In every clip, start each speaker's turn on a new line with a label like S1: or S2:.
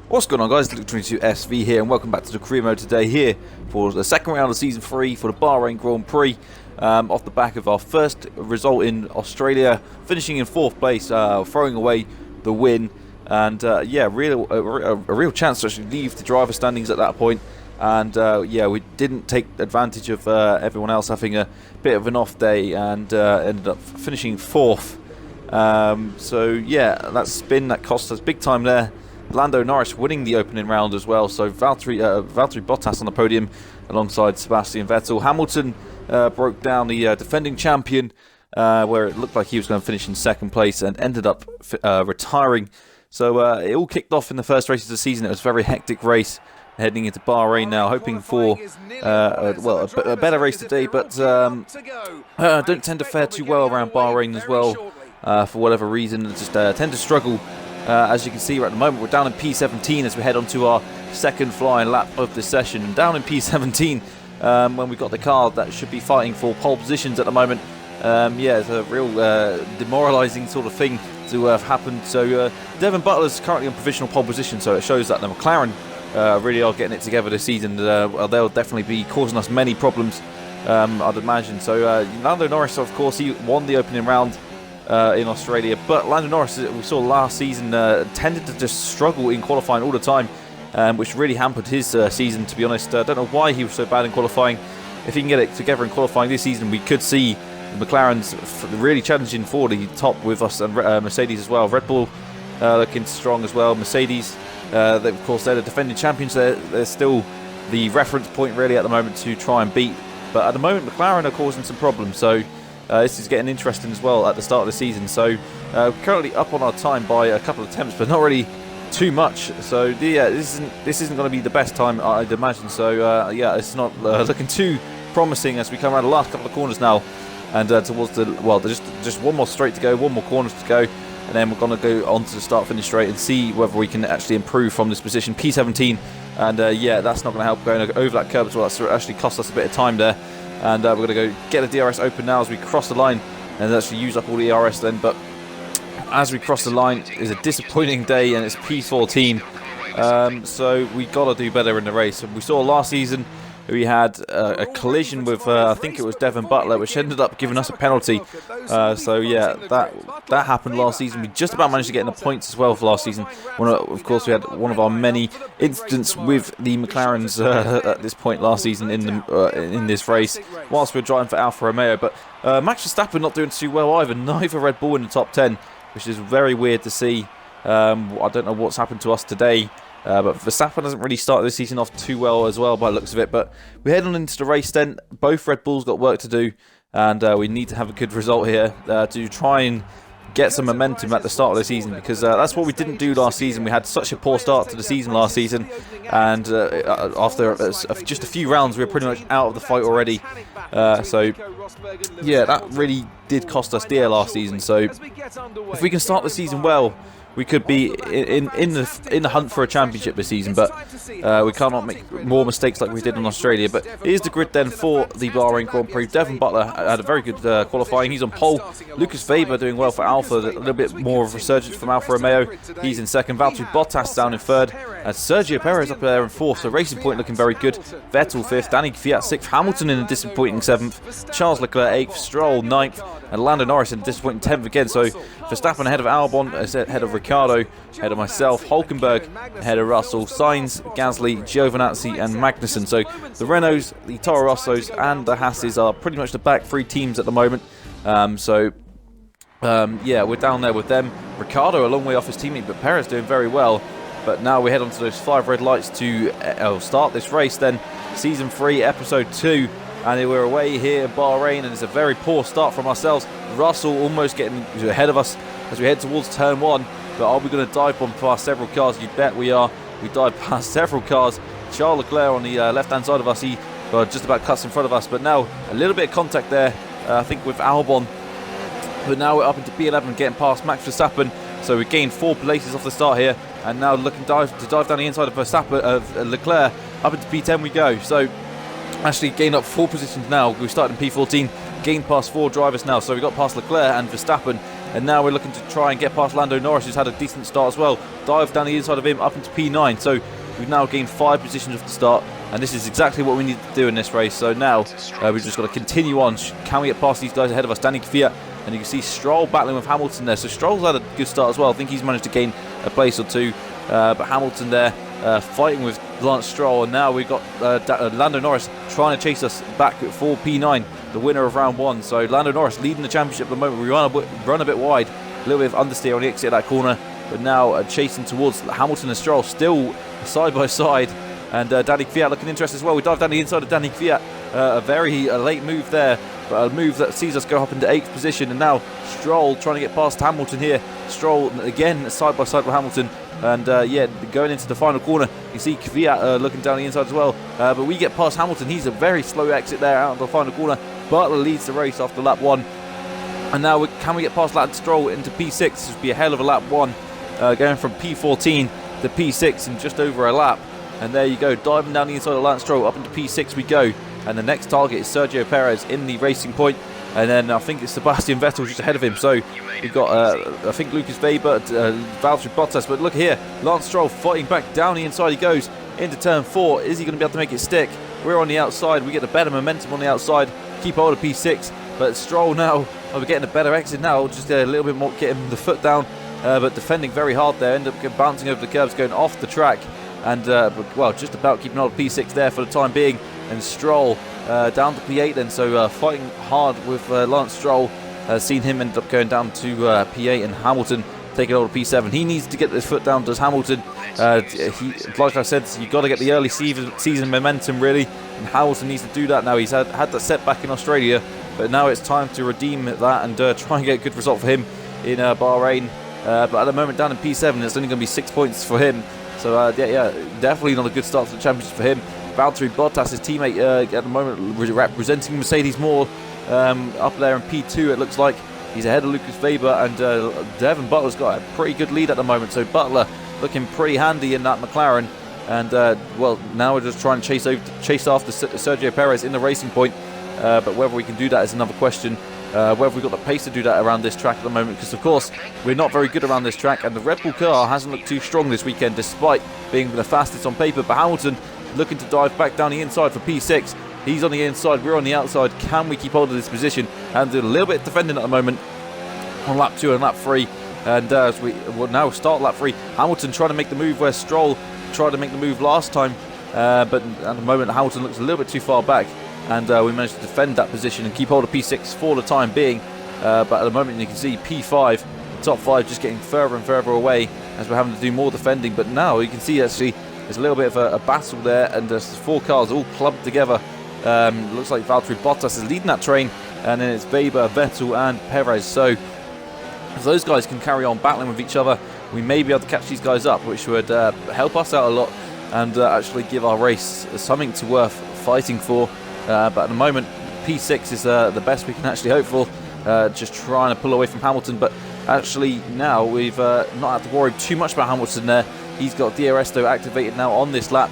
S1: What's going on, guys? Luke22SV here, and welcome back to the career mode today here for the second round of Season 3 for the Bahrain Grand Prix. Off the back of our first result in Australia, finishing in 4th place, throwing away the win. And yeah, a real chance to actually leave the driver standings at that point. And yeah, we didn't take advantage of everyone else having a bit of an off day and ended up finishing 4th. So yeah, that spin that cost us big time there. Lando Norris winning the opening round as well, so Valtteri Bottas on the podium alongside Sebastian Vettel. Hamilton broke down the defending champion, where it looked like he was going to finish in 2nd place and ended up retiring. So it all kicked off in the first race of the season. It was a very hectic race heading into Bahrain now, hoping for a better race today, but don't tend to fare too well around Bahrain as well for whatever reason. Just tend to struggle. As you can see right at the moment, we're down in P17 as we head on to our second flying lap of this session. And down in P17, when we've got the car that should be fighting for pole positions at the moment, yeah, it's a real demoralising sort of thing to have happened. So Devon Butler's currently on provisional pole position, so it shows that the McLaren really are getting it together this season. They'll definitely be causing us many problems, I'd imagine. So Lando Norris, of course, he won the opening round in Australia, but Lando Norris, we saw last season, tended to just struggle in qualifying all the time, which really hampered his season, to be honest. I don't know why he was so bad in qualifying. If he can get it together in qualifying this season, we could see the McLaren's really challenging for the top with us, and Mercedes as well. Red Bull looking strong as well. Mercedes, of course, they're the defending champions. They're still the reference point really at the moment to try and beat, but at the moment McLaren are causing some problems, so this is getting interesting as well at the start of the season. So currently up on our time by a couple of attempts, but not really too much. So yeah, this isn't going to be the best time, I'd imagine. So yeah, it's not looking too promising as we come around the last couple of corners now, and towards the there's just one more straight to go, one more corners to go, and then we're going to go on to the start-finish straight and see whether we can actually improve from this position. P17, and yeah, that's not going to help going over that curb as well. That's actually cost us a bit of time there. And we're going to go get a DRS open now as we cross the line and actually use up all the ERS then. But as we cross the line, it's a disappointing day and it's P14. So we got to do better in the race. And we saw last season we had a collision with, I think it was Devon Butler, which ended up giving us a penalty. So yeah, that happened last season. We just about managed to get in the points as well for last season. Of course, we had one of our many incidents with the McLarens at this point last season in this race, whilst we were driving for Alfa Romeo. But Max Verstappen not doing too well either. Neither Red Bull in the top 10, which is very weird to see. I don't know what's happened to us today. But Verstappen hasn't really started this season off too well as well by the looks of it. But we head on into the race then. Both Red Bulls got work to do, and we need to have a good result here to try and get some momentum at the start of the season, because that's what we didn't do last season. We had such a poor start to the season last season, and after just a few rounds we were pretty much out of the fight already. So yeah, that really did cost us dear last season. So if we can start the season well, we could be in the hunt for a championship this season, but we cannot make more mistakes like we did in Australia. But here's the grid then for the Bahrain Grand Prix. Devon Butler had a very good qualifying. He's on pole. Lucas Weber doing well for Alfa. A little bit more of a resurgence from Alfa Romeo. He's in 2nd. Valtteri Bottas down in 3rd. And Sergio Perez up there in 4th. So Racing Point looking very good. Vettel 5th. Danny Kvyat 6th. Hamilton in a disappointing 7th. Charles Leclerc 8th. Stroll 9th. And Lando Norris in a disappointing 10th again. So Verstappen ahead of Albon, ahead of Ricciardo, ahead of myself, Hulkenberg ahead of Russell, Sainz, Gasly, Giovinazzi and Magnussen. So the Renaults, the Toro Rossos and the Hasses are pretty much the back 3 teams at the moment. Yeah, we're down there with them. Ricciardo a long way off his teammate, but Perez doing very well. But now we head on to those 5 red lights to start this race then. Season 3, Episode 2. And we're away here in Bahrain, and it's a very poor start from ourselves. Russell almost getting ahead of us as we head towards turn 1. But are we going to dive bomb past several cars? You bet we are. We dive past several cars. Charles Leclerc on the left-hand side of us. He just about cuts in front of us. But now a little bit of contact there, I think, with Albon. But now we're up into P11, getting past Max Verstappen. So we gained 4 places off the start here. And now looking to dive down the inside of Verstappen, Leclerc. Up into P10 we go. So actually gained up 4 positions now. We started in P14, gained past 4 drivers now. So we got past Leclerc and Verstappen, And now we're looking to try and get past Lando Norris, who's had a decent start as well. Dive down the inside of him up into P9. So we've now gained 5 positions off the start, and this is exactly what we need to do in this race. So now we've just got to continue on. Can we get past these guys ahead of us? Danny Kvyat, and you can see Stroll battling with Hamilton there. So Stroll's had a good start as well. I think he's managed to gain a place or two, but Hamilton there fighting with Lance Stroll, and now we've got Lando Norris trying to chase us back for P9, the winner of round 1. So Lando Norris leading the championship at the moment. We run a bit wide, a little bit of understeer on the exit of that corner, but now chasing towards Hamilton and Stroll, still side by side. And Danny Kvyat looking interested as well. We dive down the inside of Danny Kvyat. A very late move there, but a move that sees us go up into 8th position. And now Stroll trying to get past Hamilton here. Stroll again side by side with Hamilton. And yeah, going into the final corner, you see Kvyat looking down the inside as well. But we get past Hamilton. He's a very slow exit there out of the final corner. Butler leads the race after lap 1. And now can we get past Lance Stroll into P6? This would be a hell of a lap 1. Going from P14 to P6 in just over a lap. And there you go, diving down the inside of Lance Stroll, up into P6 we go. And the next target is Sergio Perez in the racing point. And then I think it's Sebastian Vettel just ahead of him. So we've got, I think, Lucas Weber, Valtteri Bottas. But look here, Lance Stroll fighting back down the inside. He goes into turn 4. Is he going to be able to make it stick? We're on the outside. We get the better momentum on the outside. Keep hold of P6. But Stroll now, we're getting a better exit now. Just a little bit more, getting the foot down. But defending very hard there. End up bouncing over the curbs, going off the track. And, well, just about keeping hold of P6 there for the time being. And Stroll down to P8 then. So fighting hard with Lance Stroll. Seen him end up going down to P8, and Hamilton taking hold of P7. He needs to get his foot down, does Hamilton. Like I said, you've got to get the early season momentum, really. And Hamilton needs to do that now. He's had that setback in Australia. But now it's time to redeem that and try and get a good result for him in Bahrain. But at the moment, down in P7, it's only going to be 6 points for him. So, yeah, definitely not a good start to the championship for him. Valtteri Bottas, his teammate, at the moment, representing Mercedes more up there in P2, it looks like. He's ahead of Lucas Weber, and Devon Butler's got a pretty good lead at the moment. So, Butler looking pretty handy in that McLaren. And, well, now we're just trying to chase after Sergio Perez in the racing point. But whether we can do that is another question. Whether we've got the pace to do that around this track at the moment, because of course we're not very good around this track, and the Red Bull car hasn't looked too strong this weekend despite being the fastest on paper. But Hamilton looking to dive back down the inside for P6. He's on the inside, we're on the outside. Can we keep hold of this position and do a little bit of defending at the moment on lap 2 and lap 3? And as we will now start lap 3, Hamilton trying to make the move where Stroll tried to make the move last time, but at the moment Hamilton looks a little bit too far back. And we managed to defend that position and keep hold of P6 for the time being. But at the moment you can see P5, the top 5 just getting further and further away as we're having to do more defending. But now you can see actually there's a little bit of a battle there, and there's 4 cars all clubbed together. Looks like Valtteri Bottas is leading that train, and then it's Weber, Vettel and Perez. So if those guys can carry on battling with each other, we may be able to catch these guys up, which would help us out a lot and actually give our race something to worth fighting for. But at the moment, P6 is the best we can actually hope for. Just trying to pull away from Hamilton. But actually now we've not had to worry too much about Hamilton there. He's got DRS though activated now on this lap,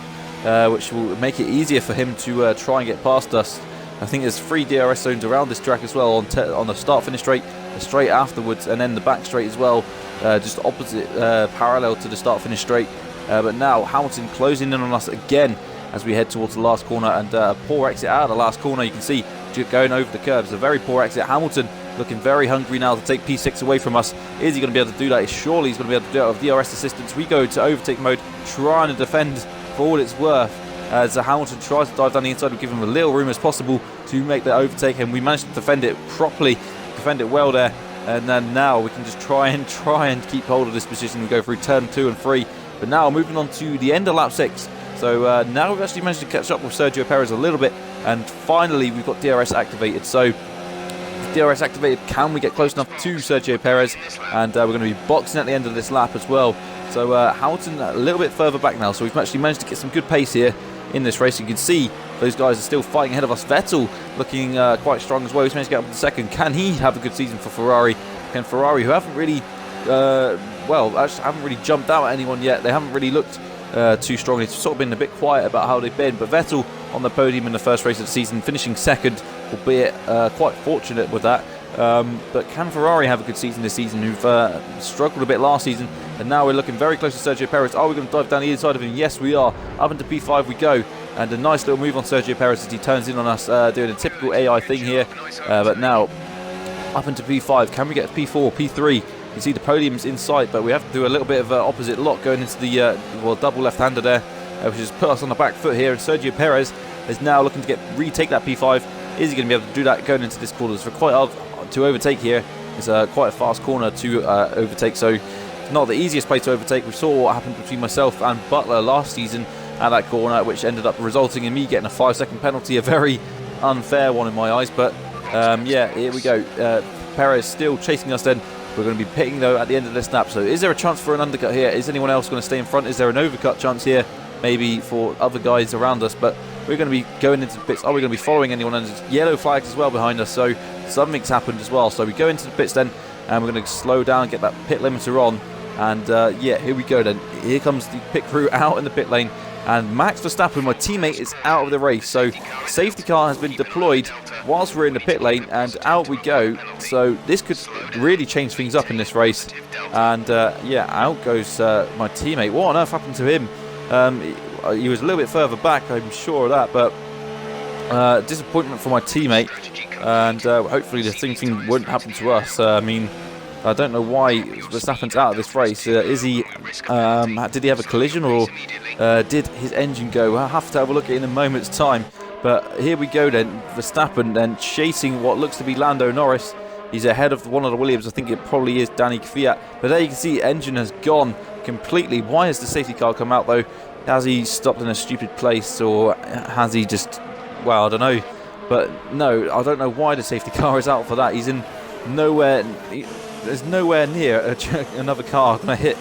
S1: which will make it easier for him to try and get past us. I think there's 3 DRS zones around this track as well, on the start-finish straight, the straight afterwards, and then the back straight as well, just opposite, parallel to the start-finish straight. But now Hamilton closing in on us again as we head towards the last corner, and a poor exit out of the last corner. You can see going over the curves, a very poor exit. Hamilton looking very hungry now to take P6 away from us. Is he going to be able to do that? Surely he's going to be able to do it with DRS assistance. We go to overtake mode, trying to defend for all it's worth. As Hamilton tries to dive down the inside, we give him a little room as possible to make the overtake, and we managed to defend it properly, defend it well there. And then now we can just try and keep hold of this position and go through turn 2 and 3. But now moving on to the end of lap 6. So now we've actually managed to catch up with Sergio Perez a little bit, and finally we've got DRS activated. So DRS activated, can we get close enough to Sergio Perez? And we're going to be boxing at the end of this lap as well. So Hamilton a little bit further back now, so we've actually managed to get some good pace here in this race. You can see those guys are still fighting ahead of us. Vettel looking quite strong as well. He's managed to get up to second. Can he have a good season for Ferrari? Can Ferrari, who haven't really, actually haven't really jumped out at anyone yet, they haven't really looked too strong. It's sort of been a bit quiet about how they've been, but Vettel on the podium in the first race of the season, finishing second, albeit quite fortunate with that. But can Ferrari have a good season this season, who've struggled a bit last season, and now we're looking very close to Sergio Perez. Are we going to dive down the inside of him? Yes, we are. Up into P5 we go, and a nice little move on Sergio Perez as he turns in on us, doing a typical AI thing here. But now, up into P5, can we get P4, P3? You see the podium's in sight, but we have to do a little bit of opposite lock going into the double left-hander there, which has put us on the back foot here, and Sergio Perez is now looking to retake that P5. Is he going to be able to do that going into this corner? It's quite hard to overtake here. It's quite a fast corner to overtake, so it's not the easiest place to overtake. We saw what happened between myself and Butler last season at that corner, which ended up resulting in me getting a 5-second penalty, a very unfair one in my eyes. But yeah, here we go. Perez still chasing us then. We're going to be pitting though at the end of this lap. So is there a chance for an undercut here? Is anyone else going to stay in front? Is there an overcut chance here? Maybe for other guys around us, but we're going to be going into the pits. Are we going to be following anyone? And there's yellow flags as well behind us, so something's happened as well. So we go into the pits then, and we're going to slow down and get that pit limiter on. And yeah, here we go then. Here comes the pit crew out in the pit lane, and Max Verstappen, my teammate, is out of the race. So safety car has been deployed whilst we're in the pit lane, and out we go. So this could really change things up in this race. And yeah, out goes my teammate. What on earth happened to him? He was a little bit further back, I'm sure of that, but disappointment for my teammate, and hopefully the same thing wouldn't happen to us. I mean, I don't know why Verstappen's out of this race. Is he? Did he have a collision, or did his engine go? I'll have to have a look at it in a moment's time. But here we go then, Verstappen then chasing what looks to be Lando Norris. He's ahead of one of the Williams. I think it probably is Danny Kvyat. But there you can see engine has gone completely. Why has the safety car come out though? Has he stopped in a stupid place, or has he just, well, I don't know. But no, I don't know why the safety car is out for that. He's in nowhere, there's nowhere near another car going to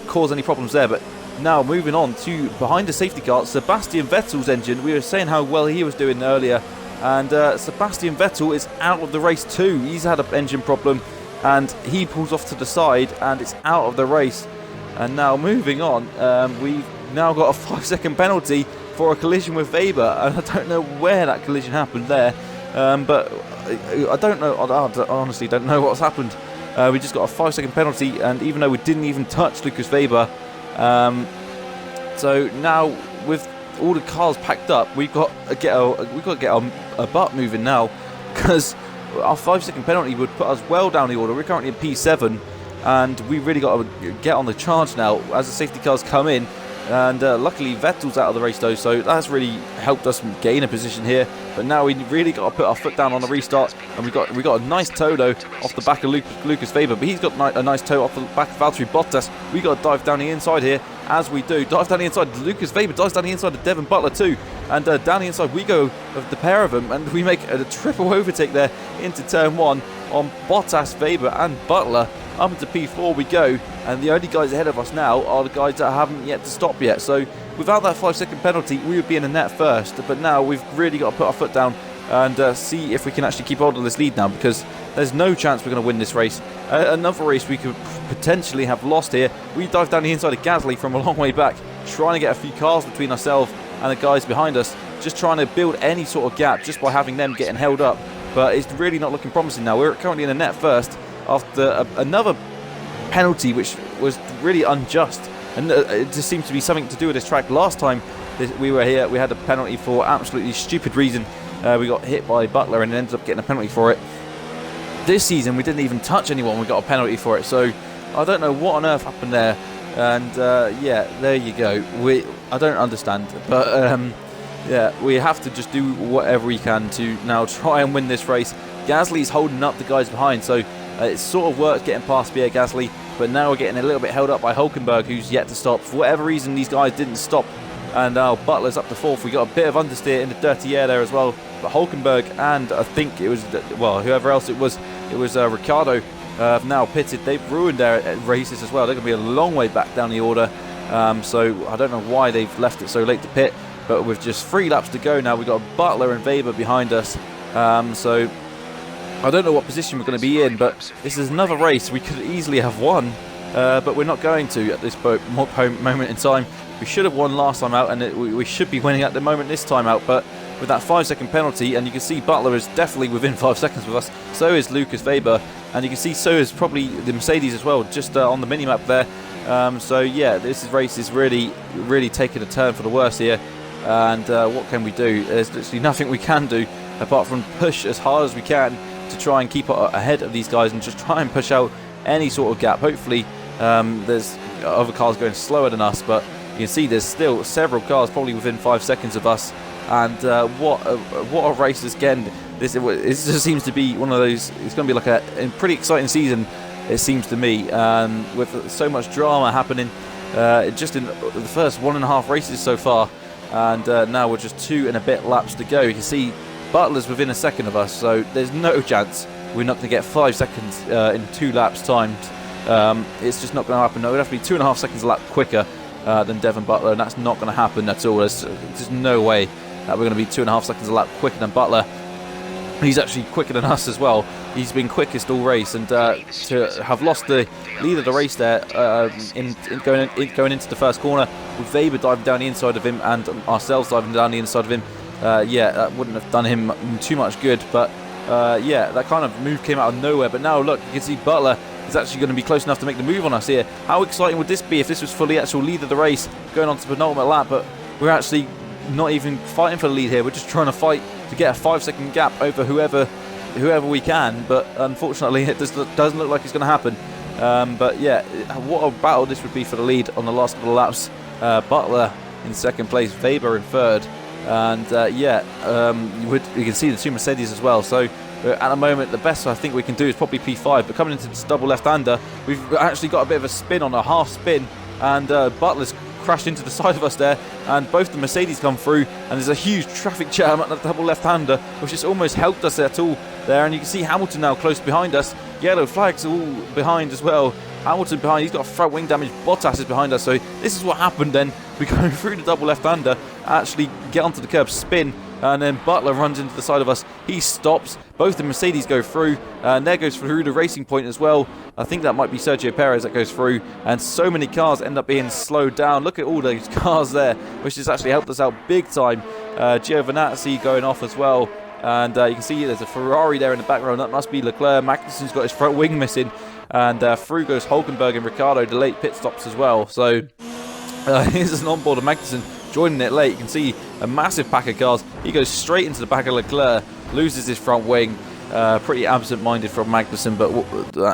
S1: cause any problems there. But now moving on to behind the safety car, Sebastian Vettel's engine. We were saying how well he was doing earlier, and Sebastian Vettel is out of the race too. He's had an engine problem, and he pulls off to the side, and it's out of the race. And now moving on, we've now got a 5-second penalty for a collision with Weber, and I don't know where that collision happened there, but I don't know. I honestly don't know what's happened. We just got a 5-second penalty, and even though we didn't even touch Lucas Weber, so now with all the cars packed up, we've got to get a butt moving now, because our 5-second penalty would put us well down the order. We're currently in P7, and we really got to get on the charge now as the safety cars come in. And luckily Vettel's out of the race though, so that's really helped us gain a position here. But now we really got to put our foot down on the restart, and we got a nice toe though off the back of Lucas Weber, but he's got a nice toe off the back of Valtteri Bottas. We got to dive down the inside here, as we do. Dive down the inside. Lucas Weber dives down the inside of Devon Butler too, and down the inside we go of the pair of them, and we make a triple overtake there into turn 1 on Bottas, Weber and Butler. Up into P4 we go, and the only guys ahead of us now are the guys that haven't yet to stop yet. So without that 5-second penalty, we would be in the net first, but now we've really got to put our foot down and see if we can actually keep hold of this lead now, because there's no chance we're going to win this race. Another race we could potentially have lost here. We dive down the inside of Gasly from a long way back, trying to get a few cars between ourselves and the guys behind us, just trying to build any sort of gap just by having them getting held up. But it's really not looking promising now. We're currently in the net first after another penalty which was really unjust, and it just seems to be something to do with this track. Last time we were here, we had a penalty for absolutely stupid reason. We got hit by Butler and ended up getting a penalty for it. This season we didn't even touch anyone, we got a penalty for it, so I don't know what on earth happened there. And yeah, there you go. I don't understand, but yeah, we have to just do whatever we can to now try and win this race. Gasly's holding up the guys behind, so it sort of worked getting past Pierre Gasly, but now we're getting a little bit held up by Hulkenberg, who's yet to stop. For whatever reason, these guys didn't stop, and now Butler's up to 4th. We got a bit of understeer in the dirty air there as well, but Hulkenberg and I think it was, well, whoever else it was Ricciardo, have now pitted. They've ruined their races as well. They're going to be a long way back down the order, so I don't know why they've left it so late to pit, but with just 3 laps to go now, we've got Butler and Weber behind us, so I don't know what position we're going to be in, but this is another race we could easily have won, but we're not going to at this moment in time. We should have won last time out, and we should be winning at the moment this time out, but with that 5-second penalty, and you can see Butler is definitely within 5 seconds with us. So is Lucas Weber, and you can see so is probably the Mercedes as well, just on the mini-map there. So yeah, this race is really taking a turn for the worse here, and what can we do? There's literally nothing we can do apart from push as hard as we can to try and keep ahead of these guys and just try and push out any sort of gap. Hopefully there's other cars going slower than us, but you can see there's still several cars probably within 5 seconds of us, and what a race again. This just seems to be one of those, it's going to be like a pretty exciting season, it seems to me, with so much drama happening just in the first 1.5 races so far, and now we're just 2 and a bit laps to go. You can see Butler's within a second of us, so there's no chance we're not going to get 5 seconds in 2 laps timed. It's just not going to happen. No, it would have to be 2.5 seconds a lap quicker than Devon Butler, and that's not going to happen at all. There's just no way that we're going to be 2.5 seconds a lap quicker than Butler. He's actually quicker than us as well. He's been quickest all race, and to have lost the lead of the race there going into the first corner, with Weber diving down the inside of him and ourselves diving down the inside of him, yeah, that wouldn't have done him too much good. But yeah, that kind of move came out of nowhere. But now look, you can see Butler is actually going to be close enough to make the move on us here. How exciting would this be if this was for the actual lead of the race, going on to the penultimate lap? But we're actually not even fighting for the lead here. We're just trying to fight to get a 5-second gap over whoever we can, but unfortunately it doesn't look like it's going to happen. But yeah, what a battle this would be for the lead on the last couple of laps. Butler in second place, Weber in third, and yeah, you can see the 2 Mercedes as well. So at the moment the best I think we can do is probably P5, but coming into this double left-hander, we've actually got a bit of a spin on a half spin, and Butler's crashed into the side of us there, and both the Mercedes come through, and there's a huge traffic jam at the double left-hander, which has almost helped us at all there. And you can see Hamilton now close behind us, yellow flags all behind as well. Hamilton behind, he's got front wing damage, Bottas is behind us. So this is what happened then. We go through the double left-hander, actually get onto the curb, spin, and then Butler runs into the side of us. He stops, both the Mercedes go through, and there goes through the Racing Point as well. I think that might be Sergio Perez that goes through, and so many cars end up being slowed down. Look at all those cars there, which has actually helped us out big time. Giovinazzi going off as well, and you can see there's a Ferrari there in the background. That must be Leclerc. Magnussen's got his front wing missing, and through goes Hulkenberg and Ricciardo, the late pit stops as well. So here's an onboard of Magnussen joining it late. You can see a massive pack of cars. He goes straight into the back of Leclerc, loses his front wing. Pretty absent-minded from Magnussen, but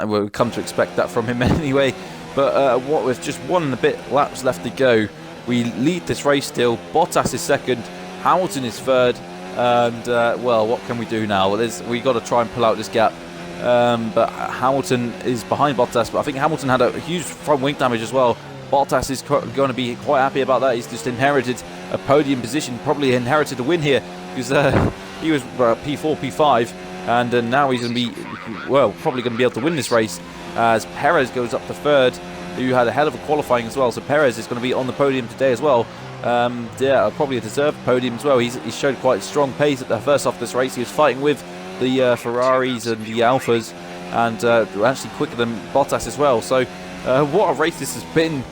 S1: we'll come to expect that from him anyway. But what with just 1 and a bit laps left to go, we lead this race still. Bottas is second, Hamilton is third, and well, what can we do now? We got to try and pull out this gap. But Hamilton is behind Bottas, but I think Hamilton had a huge front wing damage as well. Bottas is going to be quite happy about that. He's just inherited a podium position, probably inherited a win here, because he was P4, P5, and now he's going to be, well, probably going to be able to win this race, as Perez goes up to third, who had a hell of a qualifying as well. So Perez is going to be on the podium today as well. Yeah, probably a deserved podium as well. He showed quite strong pace at the first half of this race. He was fighting with the Ferraris and the Alphas, and actually quicker than Bottas as well. So what a race this has been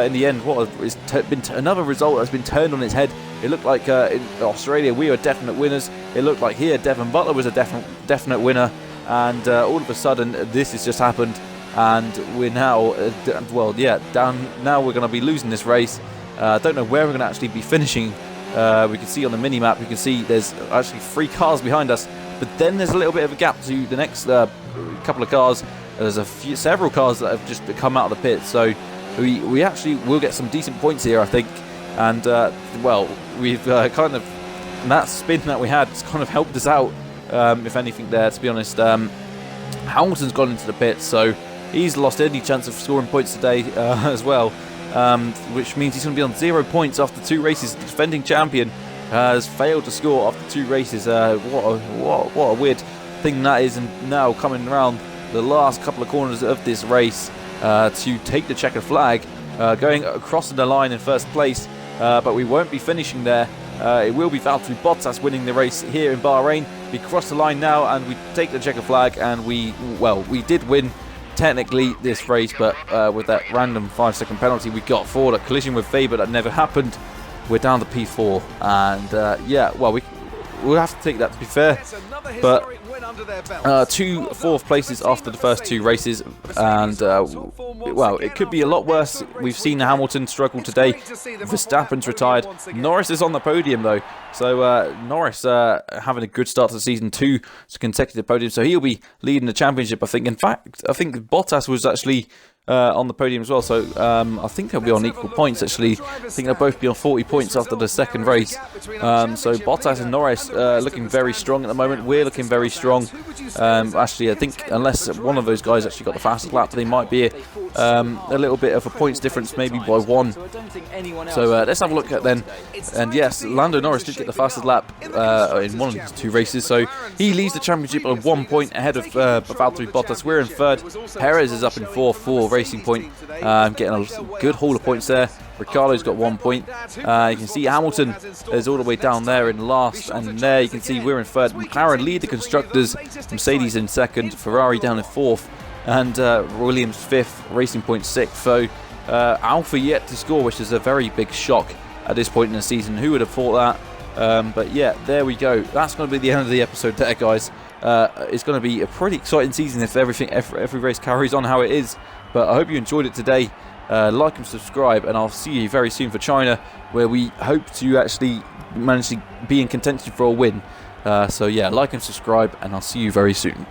S1: in the end. It's been another result that's been turned on its head. It looked like in Australia we were definite winners. It looked like here Devon Butler was a definite winner, and all of a sudden this has just happened, and we're now down. Now we're going to be losing this race. I don't know where we're going to actually be finishing. We can see on the mini map, you can see there's actually 3 cars behind us, but then there's a little bit of a gap to the next couple of cars. There's several cars that have just come out of the pit, so we actually will get some decent points here, I think. And well, we've kind of, that spin that we had has kind of helped us out, if anything there, to be honest. Hamilton's gone into the pit, so he's lost any chance of scoring points today as well, which means he's going to be on 0 points after 2 races. The defending champion has failed to score after 2 races. What a weird thing that is. And now coming around the last couple of corners of this race to take the checkered flag, going across the line in first place, but we won't be finishing there. It will be Valtteri Bottas winning the race here in Bahrain. We cross the line now and we take the checkered flag, and we did win technically this race, but with that random 5-second penalty we got for a collision with Weber that never happened, we're down to P4. And yeah, well, we'll have to take that, to be fair. But 2 4th places after the first 2 races, and well, it could be a lot worse. We've seen Hamilton struggle today. Verstappen's retired. Norris is on the podium though, so Norris having a good start to the season, 2 consecutive podiums, so he'll be leading the championship, I think. In fact, I think Bottas was actually on the podium as well, so I think they'll be on equal points actually. I think they'll both be on 40 points after the second race. So Bottas and Norris looking very strong at the moment. We're looking very strong. Actually, I think unless one of those guys actually got the fastest lap, they might be a little bit of a points difference, maybe by 1. So let's have a look at then. And yes, Lando Norris did get the fastest lap in one of these 2 races, so he leads the championship on 1 point ahead of Valtteri Bottas. We're in 3rd. Perez is up in 4th for Racing Point, getting a good haul of points there. Ricciardo's got 1 point. You can see Hamilton is all the way down there in last, and there you can see we're in 3rd. McLaren lead the constructors, Mercedes in 2nd, Ferrari down in 4th, and Williams 5th, Racing Point 6th. So Alpha yet to score, which is a very big shock at this point in the season. Who would have thought that? But yeah, there we go. That's going to be the end of the episode there, guys. It's going to be a pretty exciting season if every race carries on how it is. But I hope you enjoyed it today. Like and subscribe, and I'll see you very soon for China, where we hope to actually manage to be in contention for a win. So yeah, like and subscribe, and I'll see you very soon.